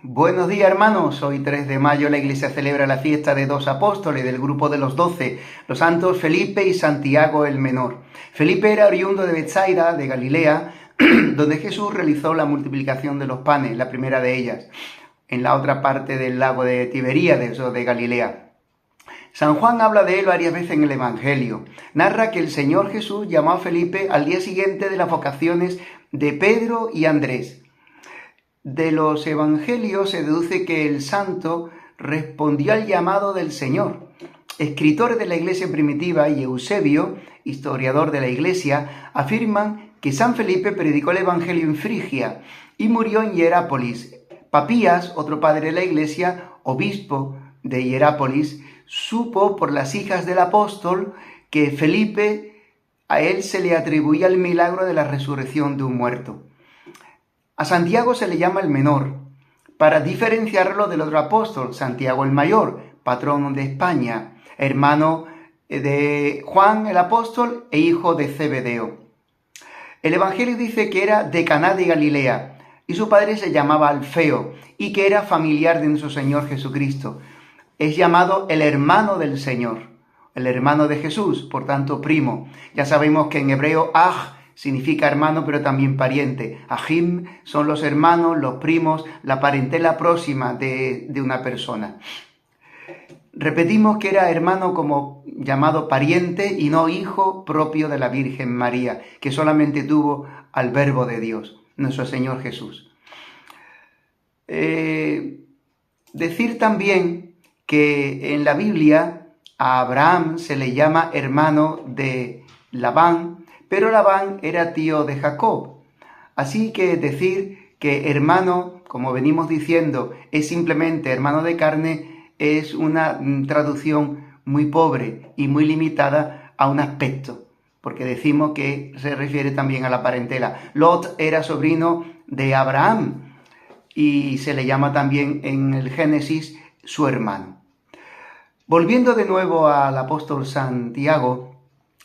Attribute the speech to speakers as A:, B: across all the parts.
A: Buenos días, hermanos. Hoy 3 de mayo la Iglesia celebra la fiesta de dos apóstoles del grupo de los 12, los santos Felipe y Santiago el Menor. Felipe era oriundo de Betsaida, de Galilea, donde Jesús realizó la multiplicación de los panes, la primera de ellas, en la otra parte del lago de Tiberíades o de Galilea. San Juan habla de él varias veces en el Evangelio. Narra que el Señor Jesús llamó a Felipe al día siguiente de las vocaciones de Pedro y Andrés. De los evangelios se deduce que el santo respondió al llamado del Señor. Escritores de la iglesia primitiva y Eusebio, historiador de la iglesia, afirman que San Felipe predicó el evangelio en Frigia y murió en Hierápolis. Papías, otro padre de la iglesia, obispo de Hierápolis, supo por las hijas del apóstol que Felipe, a él se le atribuía el milagro de la resurrección de un muerto. A Santiago se le llama el menor, para diferenciarlo del otro apóstol, Santiago el mayor, patrón de España, hermano de Juan el apóstol e hijo de Zebedeo. El Evangelio dice que era de Caná de Galilea y su padre se llamaba Alfeo y que era familiar de nuestro Señor Jesucristo. Es llamado el hermano del Señor, el hermano de Jesús, por tanto primo. Ya sabemos que en hebreo aj significa hermano, pero también pariente. Ajim son los hermanos, los primos, la parentela próxima de una persona. Repetimos que era hermano como llamado pariente y no hijo propio de la Virgen María, que solamente tuvo al Verbo de Dios, nuestro Señor Jesús. Decir también que en la Biblia a Abraham se le llama hermano de Labán, pero Labán era tío de Jacob. Así que decir que hermano, como venimos diciendo, es simplemente hermano de carne, es una traducción muy pobre y muy limitada a un aspecto, porque decimos que se refiere también a la parentela. Lot era sobrino de Abraham y se le llama también en el Génesis su hermano. Volviendo de nuevo al apóstol Santiago,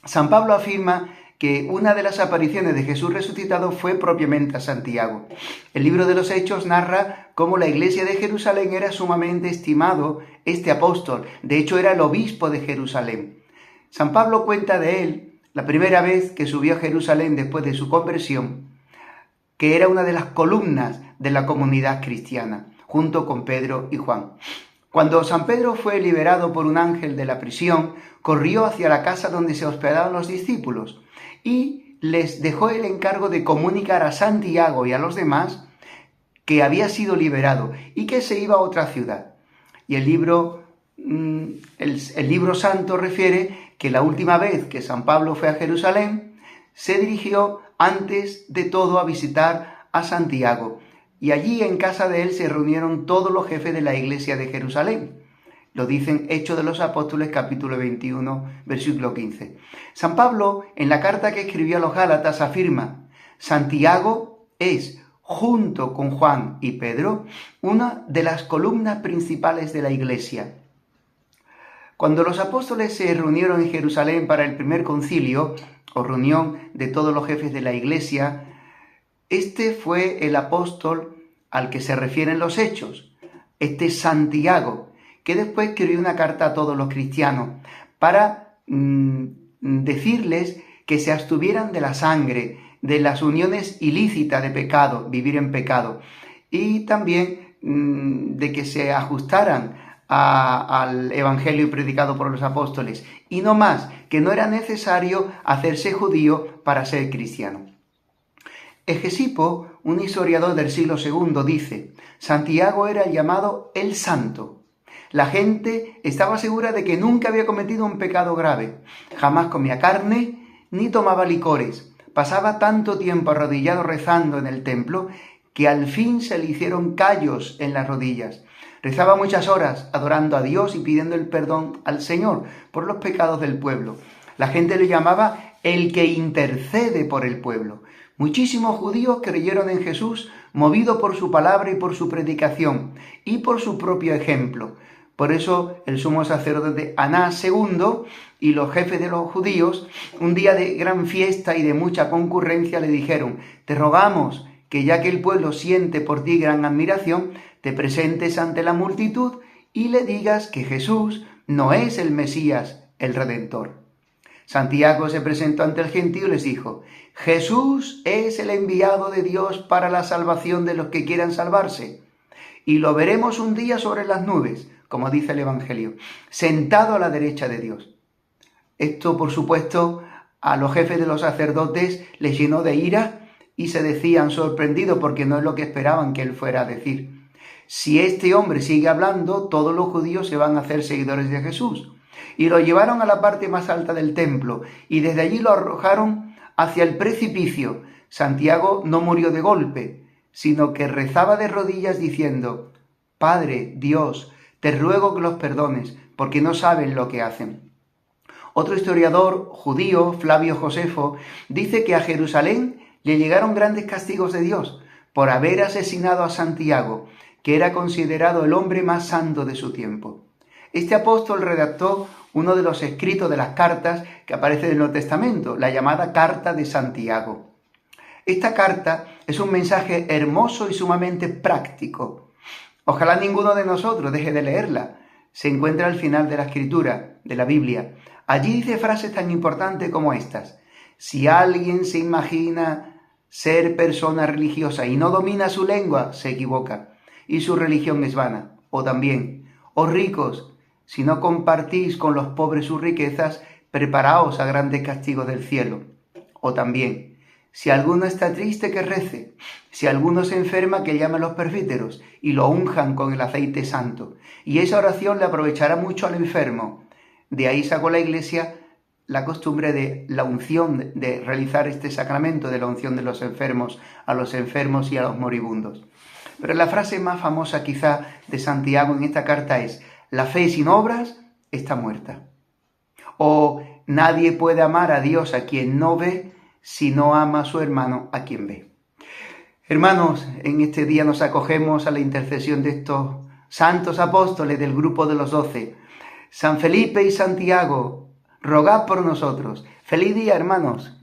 A: San Pablo afirma que una de las apariciones de Jesús resucitado fue propiamente a Santiago. El libro de los Hechos narra cómo la iglesia de Jerusalén era sumamente estimado este apóstol. De hecho, era el obispo de Jerusalén. San Pablo cuenta de él la primera vez que subió a Jerusalén después de su conversión, que era una de las columnas de la comunidad cristiana, junto con Pedro y Juan. Cuando San Pedro fue liberado por un ángel de la prisión, corrió hacia la casa donde se hospedaban los discípulos y les dejó el encargo de comunicar a Santiago y a los demás que había sido liberado y que se iba a otra ciudad. Y el libro santo refiere que la última vez que San Pablo fue a Jerusalén, se dirigió antes de todo a visitar a Santiago. Y allí en casa de él se reunieron todos los jefes de la iglesia de Jerusalén. Lo dicen Hechos de los Apóstoles, capítulo 21, versículo 15. San Pablo, en la carta que escribió a los Gálatas, afirma: Santiago es, junto con Juan y Pedro, una de las columnas principales de la iglesia. Cuando los apóstoles se reunieron en Jerusalén para el primer concilio, o reunión de todos los jefes de la iglesia, este fue el apóstol al que se refieren los Hechos, este Santiago, que después escribió una carta a todos los cristianos para decirles que se abstuvieran de la sangre, de las uniones ilícitas de pecado, vivir en pecado, y también de que se ajustaran al evangelio predicado por los apóstoles, y no más, que no era necesario hacerse judío para ser cristiano. Hegesipo, un historiador del siglo II, dice: Santiago era llamado el Santo. La gente estaba segura de que nunca había cometido un pecado grave. Jamás comía carne ni tomaba licores. Pasaba tanto tiempo arrodillado rezando en el templo que al fin se le hicieron callos en las rodillas. Rezaba muchas horas adorando a Dios y pidiendo el perdón al Señor por los pecados del pueblo. La gente le llamaba el que intercede por el pueblo. Muchísimos judíos creyeron en Jesús, movido por su palabra y por su predicación, y por su propio ejemplo. Por eso el sumo sacerdote Anás II y los jefes de los judíos, un día de gran fiesta y de mucha concurrencia, le dijeron: te rogamos que ya que el pueblo siente por ti gran admiración, te presentes ante la multitud y le digas que Jesús no es el Mesías, el Redentor. Santiago se presentó ante el gentío y les dijo: Jesús es el enviado de Dios para la salvación de los que quieran salvarse. Y lo veremos un día sobre las nubes, como dice el Evangelio, sentado a la derecha de Dios. Esto, por supuesto, a los jefes de los sacerdotes les llenó de ira y se decían sorprendidos porque no es lo que esperaban que él fuera a decir. Si este hombre sigue hablando, todos los judíos se van a hacer seguidores de Jesús. Y lo llevaron a la parte más alta del templo y desde allí lo arrojaron hacia el precipicio. Santiago no murió de golpe, sino que rezaba de rodillas diciendo: Padre, Dios, te ruego que los perdones, porque no saben lo que hacen. Otro historiador judío, Flavio Josefo, dice que a Jerusalén le llegaron grandes castigos de Dios por haber asesinado a Santiago, que era considerado el hombre más santo de su tiempo. Este apóstol redactó uno de los escritos de las cartas que aparece en el Nuevo Testamento, la llamada Carta de Santiago. Esta carta es un mensaje hermoso y sumamente práctico. Ojalá ninguno de nosotros deje de leerla. Se encuentra al final de la Escritura, de la Biblia. Allí dice frases tan importantes como estas: si alguien se imagina ser persona religiosa y no domina su lengua, se equivoca, y su religión es vana. O también: oh ricos, si no compartís con los pobres sus riquezas, preparaos a grandes castigos del cielo. O también: si alguno está triste, que rece. Si alguno se enferma, que llame a los presbíteros y lo unjan con el aceite santo. Y esa oración le aprovechará mucho al enfermo. De ahí sacó la Iglesia la costumbre de la unción, de realizar este sacramento de la unción de los enfermos, a los enfermos y a los moribundos. Pero la frase más famosa quizá de Santiago en esta carta es: la fe sin obras está muerta. O nadie puede amar a Dios a quien no ve si no ama a su hermano a quien ve. Hermanos, en este día nos acogemos a la intercesión de estos santos apóstoles del grupo de los 12. San Felipe y Santiago, rogad por nosotros. ¡Feliz día, hermanos!